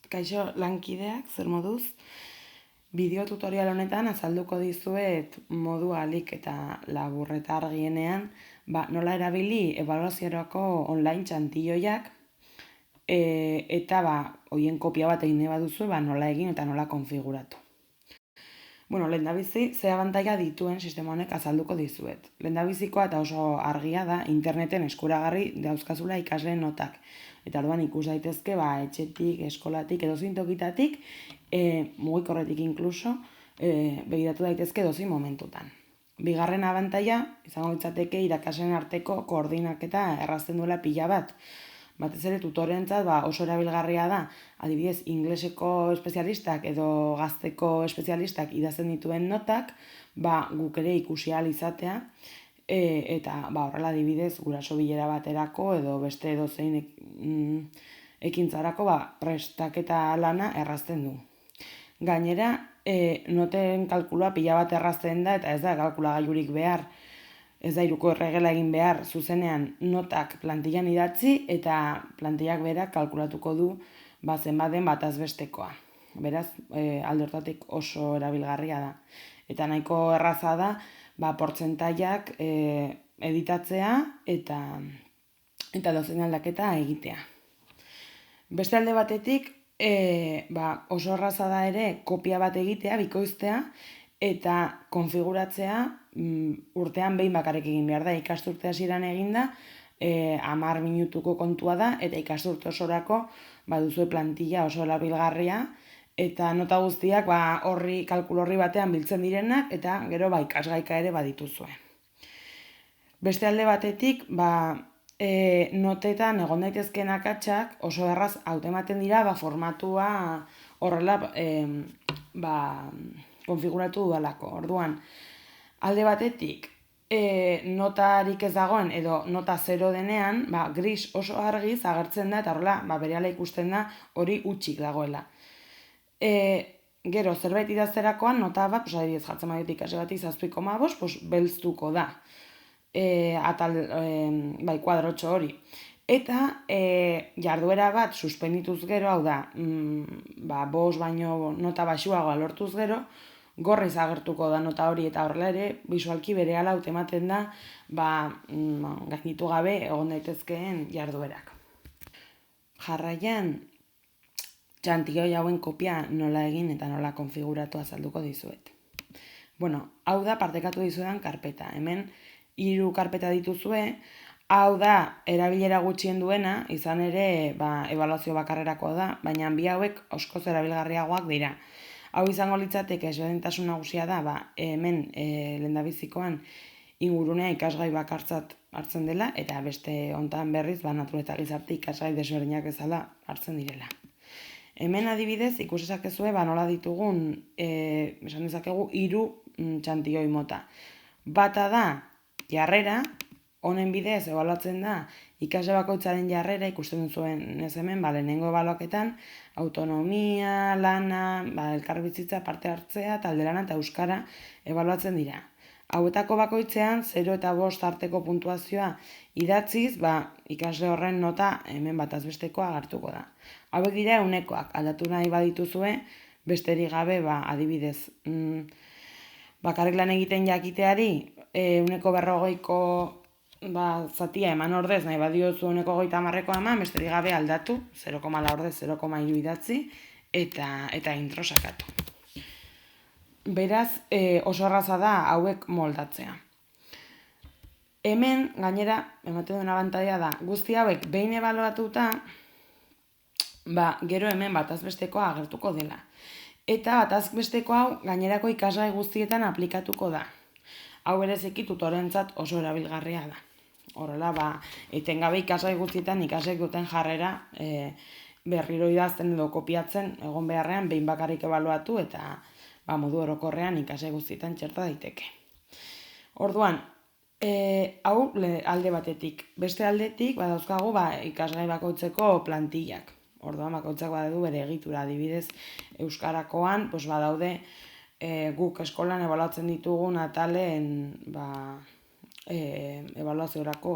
Kaixo lankideak, zer moduz? Bideo tutorial honetan azalduko dizuet modu ahalik eta labur eta argienean nola erabili ebaluaziorako online txantilloiak eta hoien kopia bat egin baduzu nola egin eta nola konfiguratu. Lehendabizi, ze abantaila dituen sistema honek azalduko dizuet. Lehendabizikoa eta oso argia da interneten eskuragarri dauzkazula ikasleen notak. Eta orduan ikus daitezke etxetik, eskolatik edo zintokitatik, mugikorretik inkluso, begiratu daitezke edozein momentutan. Bigarren abantaila, izango litzateke irakasleen arteko koordinaketa errazten duela pila bat. Batez ere tutorentzat oso erabilgarria da, adibidez, ingleseko espezialistak edo gazteko espezialistak idazten dituen notak, guk ere ikusi ahal izatea, eta horrela adibidez guraso bilera baterako edo beste edozein ekintzarako prestaketa lana errazten du. Gainera, noten kalkulua pila bat errazten da eta ez da kalkulagailurik behar, ez da hiruko erregela egin behar, zuzenean notak plantillan idatzi eta plantillak berak kalkulatuko du zenbaten bataz bestekoa. Beraz, alde hortatik oso erabilgarria da. Eta nahiko erraza da, portzentaiak editatzea eta dozein aldaketa egitea. Beste alde batetik, oso erraza da ere kopia bat egitea, bikoiztea, eta konfiguratzea urtean behin bakarrik egin behar da. Ikasturte hasieran eginda, 10 minutuko kontua da, eta ikasturte osorako baduzue plantilla oso erabilgarria, eta nota guztiak kalkulu horri batean biltzen direnak, eta gero ikasgaika ere badituzue. Beste alde batetik, notetan egon daitezkeen akatsak oso erraz hautematen dira formatua horrela konfiguratu dudalako. Orduan, alde batetik, notarik ez dagoen edo nota 0 denean, gris oso argiz agertzen da eta horrela berehala ikusten da hori hutsik dagoela. Gero, zerbait idazterakoan nota bat, adibidez jartzen badut ikasle bati 7,5, belztuko da. Atal, kuadrotxo hori. Eta jarduera bat suspendituz gero, hau da, 5 baino nota baxuagoa lortuz gero, gorriz agertuko da nota hori eta horrela ere bisualki berehala hautematen da gainitu gabe egon daitezkeen jarduerak. Jarraian, txantilloi hauen kopia nola egin eta nola konfiguratu azalduko dizuet. Hau da partekatu dizuedan karpeta. Hemen 3 karpeta dituzue, hau da erabilera gutxien duena, izan ere ebaluazio bakarrerako da, baina bi hauek oskoz erabilgarriagoak dira. Hau izango litzateke ezberdintasun nagusia da, hemen lehendabizikoan ingurunea ikasgai bakartzat hartzen dela, eta beste hontan berriz natura eta gizarte ikasgai desberdinak bezala hartzen direla. Hemen adibidez ikus dezakezue nola ditugun, esan dezakegu 3 txantilloi mota. Bata da jarrera, honen bidez ebaluatzen da ikasle bakoitzaren jarrera, ikusten duzuen ez hemen, lehenengo ebaluaketan, autonomia, lana, elkarbizitza, parte hartzea, talde lana eta euskara ebaluatzen dira. Hauetako bakoitzean 0 eta 5 arteko puntuazioa idatziz, ikasle horren nota hemen bataz bestekoa agertuko da. Hauek dira ehunekoak, aldatu nahi badituzue, besterik gabe, adibidez, bakarrik lan egiten jakiteari, 140ko zatia eman ordez, nahi badiozu 130ko eman, besterik gabe aldatu, 0,4 ordez, 0,3 idatzi, eta intro sakatu. Beraz, oso erraza da hauek moldatzea. Hemen, gainera, ematen duen abantaila da, guzti hauek behin ebaluatuta, gero hemen bataz bestekoa agertuko dela. Eta bataz besteko hau gainerako ikasgai guztietan aplikatuko da. Hau bereziki tutorentzat oso erabilgarria da. Horrela, etengabe ikasgai guztietan ikasleek duten jarrera berriro idazten edo kopiatzen egon beharrean behin bakarrik ebaluatu eta modu orokorrean ikasgai guztietan txerta daiteke. Orduan, hau alde batetik. Beste aldetik, dauzkagu ikasgai bakoitzeko plantillak. Orduan, bakoitzak badu bere egitura, adibidez, euskarakoan, badaude guk eskolan ebaluatzen ditugun atalen ebaluaziorako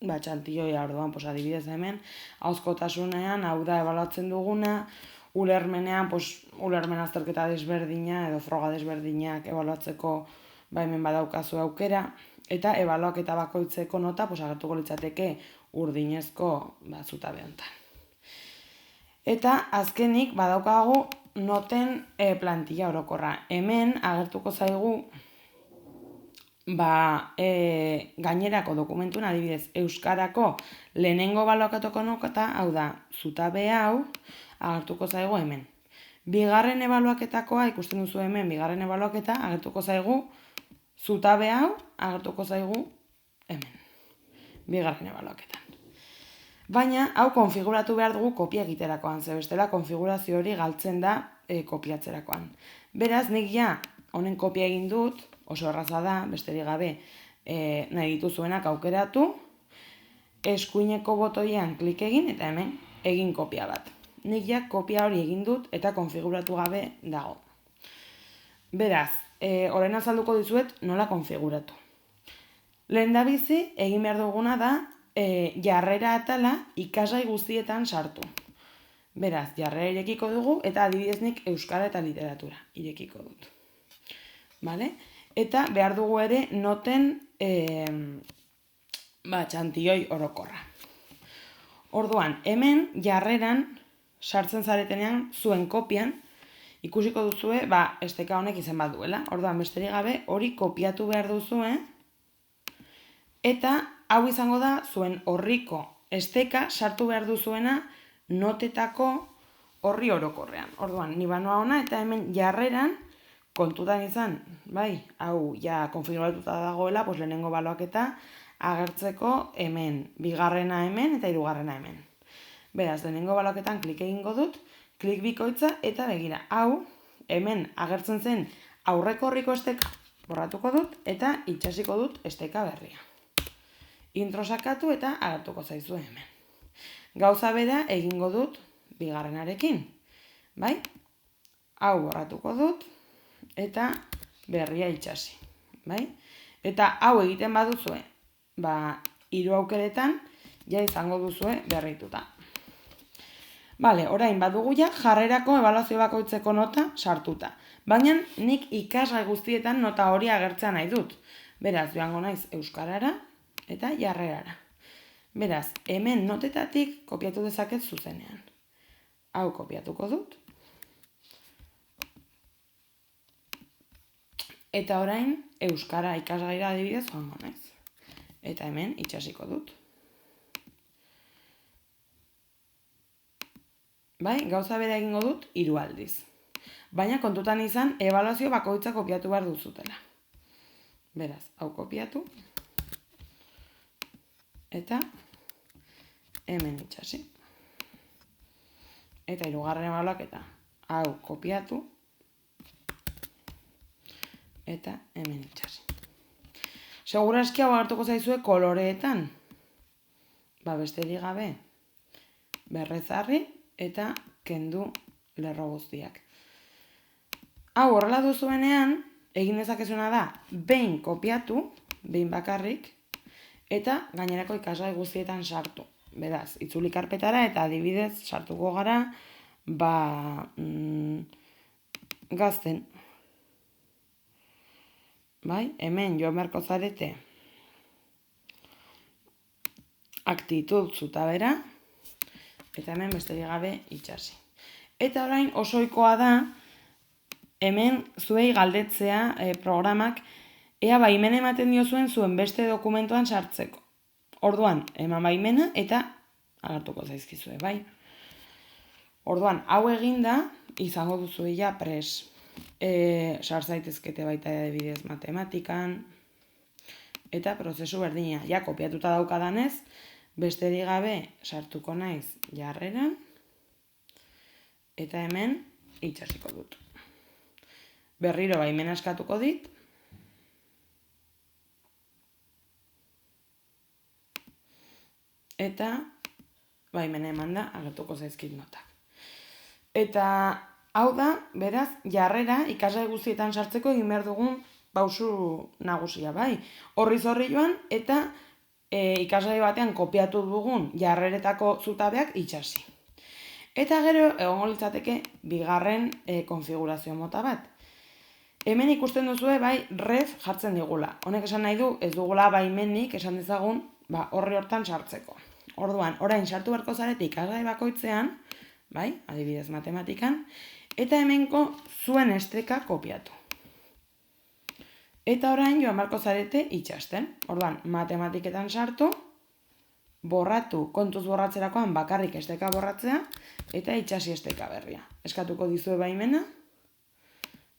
txantioia orduan, adibidez hemen, ahozkotasunean, hau da ebaluatzen duguna, ulermenean, ulermen azterketa desberdina edo froga desberdinak ebaluatzeko hemen badaukazu aukera, eta ebaluaketa bakoitzeko nota agertuko litzateke urdinezko zutabe honetan. Eta azkenik badaukagu noten plantilla orokorra. Hemen agertuko zaigu gainerako dokumentun, adibidez, euskarako lehenengo ebaluaketako nota, hau da, zutabe hau, agertuko zaigu hemen. Bigarren ebaluaketakoa, ikusten duzu hemen, bigarren ebaluaketa, agertuko zaigu, zutabe hau, agertuko zaigu hemen. Bigarren ebaluaketan. Baina, hau konfiguratu behar dugu kopia egiterakoan, ze bestela konfigurazio hori galtzen da kopiatzerakoan. Beraz, nik honen kopia egin dut, oso erraza da, besterik gabe nahi dituzuenak aukeratu, eskuineko botoian klik egin, eta hemen egin kopia bat. Nik kopia hori egin dut eta konfiguratu gabe dago. Beraz, orain azalduko dizuet nola konfiguratu. Lehendabizi, egin behar duguna da, jarrera atala ikasgai guztietan sartu. Beraz, jarrera irekiko dugu eta adibideznik euskara eta literatura irekiko dut. Eta behar dugu ere noten txantioi orokorra. Orduan, hemen jarreran sartzen zaretenean zuen kopian ikusiko duzue esteka honek izen bat duela. Orduan, besterik gabe hori kopiatu behar duzue eta hau izango da zuen horriko esteka sartu behar duzuena notetako horri orokorrean. Orduan, ni banoa ona eta hemen jarreran kontutan izan, hau konfiguratuta dagoela, lehenengo ebaluaketa agertzeko hemen, bigarrena hemen eta hirugarrena hemen. Beraz, lehenengo ebaluaketan klik egingo dut, klik bikoitza eta begira, hau hemen agertzen zen aurreko horriko esteka borratuko dut eta itxasiko dut esteka berria. Intro sakatu eta agertuko zaizu hemen. Gauza bera egingo dut bigarrenarekin. Hau borratuko dut eta berria itxasi. Eta hau egiten baduzue, 3 aukeretan izango duzue berrituta. Orain badugu jarrerako ebaluazio bakoitzeko nota sartuta. Baina nik ikasgai guztietan nota hori agertzea nahi dut. Beraz, joango naiz euskarara eta jarrerara. Beraz, hemen notetatik kopiatu dezaket zuzenean. Hau kopiatuko dut. Eta orain, euskara ikasgaira adibidez joango naiz. Eta hemen itxasiko dut. Gauza bera egingo dut 3 aldiz. Baina kontutan izan, ebaluazio bakoitza kopiatu behar duzutela. Beraz, hau kopiatu. Eta hemen itxasi. Eta 3. ebaluaketa hau kopiatu. Eta hemen itxasi. Segurazki hau agertuko zaizue koloreetan. Besterik gabe berrezarri eta kendu lerro guztiak. Hau horrela duzuenean, egin dezakezuna da, behin kopiatu, behin bakarrik, eta gainerako ikasgai guztietan sartu. Beraz, itzuli karpetara eta adibidez sartuko gara, gazten. Hemen joan beharko zarete aktitud zutabera, eta hemen besterik gabe itxasi. Eta orain oso ohikoa da, hemen zuei galdetzea programak, ea baimena ematen diozuen zuen beste dokumentuan sartzeko. Orduan, eman baimena eta agertuko zaizkizue, Orduan, hau eginda, izango duzue pres. Sar zaitezkete baita adibidez matematikan, eta prozesu berdina. Kopiatuta daukadanez, besterik gabe sartuko naiz jarreran, eta hemen itxasiko dut. Berriro baimena eskatuko dit, eta baimena eman da agertuko zaizkit notak. Eta hau da, beraz, jarrera ikasgai guztietan sartzeko egin behar dugun pausu nagusia, horriz horri joan, eta ikasgai batean kopiatu dugun jarreretako zutabeak itxasi. Eta gero egongo litzateke bigarren konfigurazio mota bat. Hemen ikusten duzue bai ref jartzen digula. Honek esan nahi du ez dugula baimenik esan dezagun horri hortan sartzeko. Orduan, orain sartu beharko zarete ikasgai bakoitzean, bai, adibidez matematikan, eta hemenko zuen estreka kopiatu. Eta orain joan beharko zarete itxasten. Orduan, matematiketan sartu, borratu, kontuz borratzerakoan bakarrik esteka borratzea, eta itxasi esteka berria. Eskatuko dizue baimena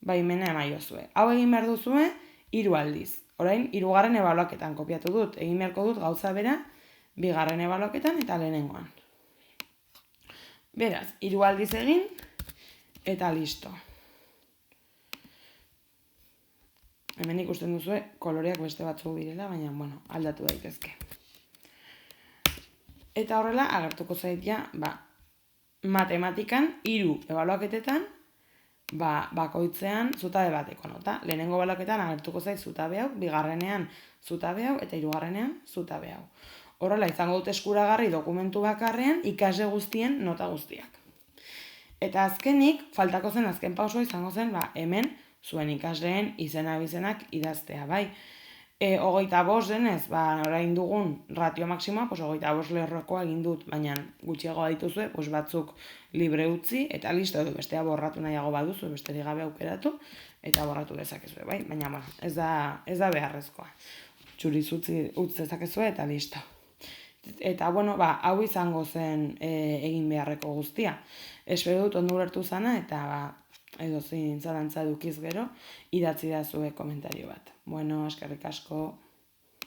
emaiozue. Hau egin behar duzue 3 aldiz. Orain, 3. ebaluaketan kopiatu dut. Egin beharko dut gauza bera, 2. ebaluaketan eta lehenengoan. Beraz, 3 aldiz egin, eta listo. Hemen ikusten duzue koloreak beste batzuk direla, baina, aldatu daitezke. Eta horrela, agertuko zait ja, matematikan 3 ebaluaketetan, bakoitzean zutabe bateko nota. Lehenengo ebaluaketan agertuko zait zutabe hau, 2. zutabe hau, eta 3. zutabe hau. Horrela, izango dut eskuragarri dokumentu bakarrean ikasle guztien nota guztiak. Eta azkenik, faltako zen azken pausoa izango zen, hemen zuen ikasleen izena bizenak idaztea, bai. 25 denez, orain dugun ratio maksimoa, 25 lerrokoa egin dut, baina gutxiago dituzue, batzuk libre utzi, eta listo edo bestea borratu nahiago baduzu, besterik gabe aukeratu, eta borratu dezakezue, bai. Baina, ez da beharrezkoa. Txuriz utz dezakezue, eta listo. Eta, hau izango zen egin beharreko guztia. Espero dut ondo ulertu zana, eta edo zein zalantza edukiz gero, idatzi da zue komentario bat. Eskerrik asko.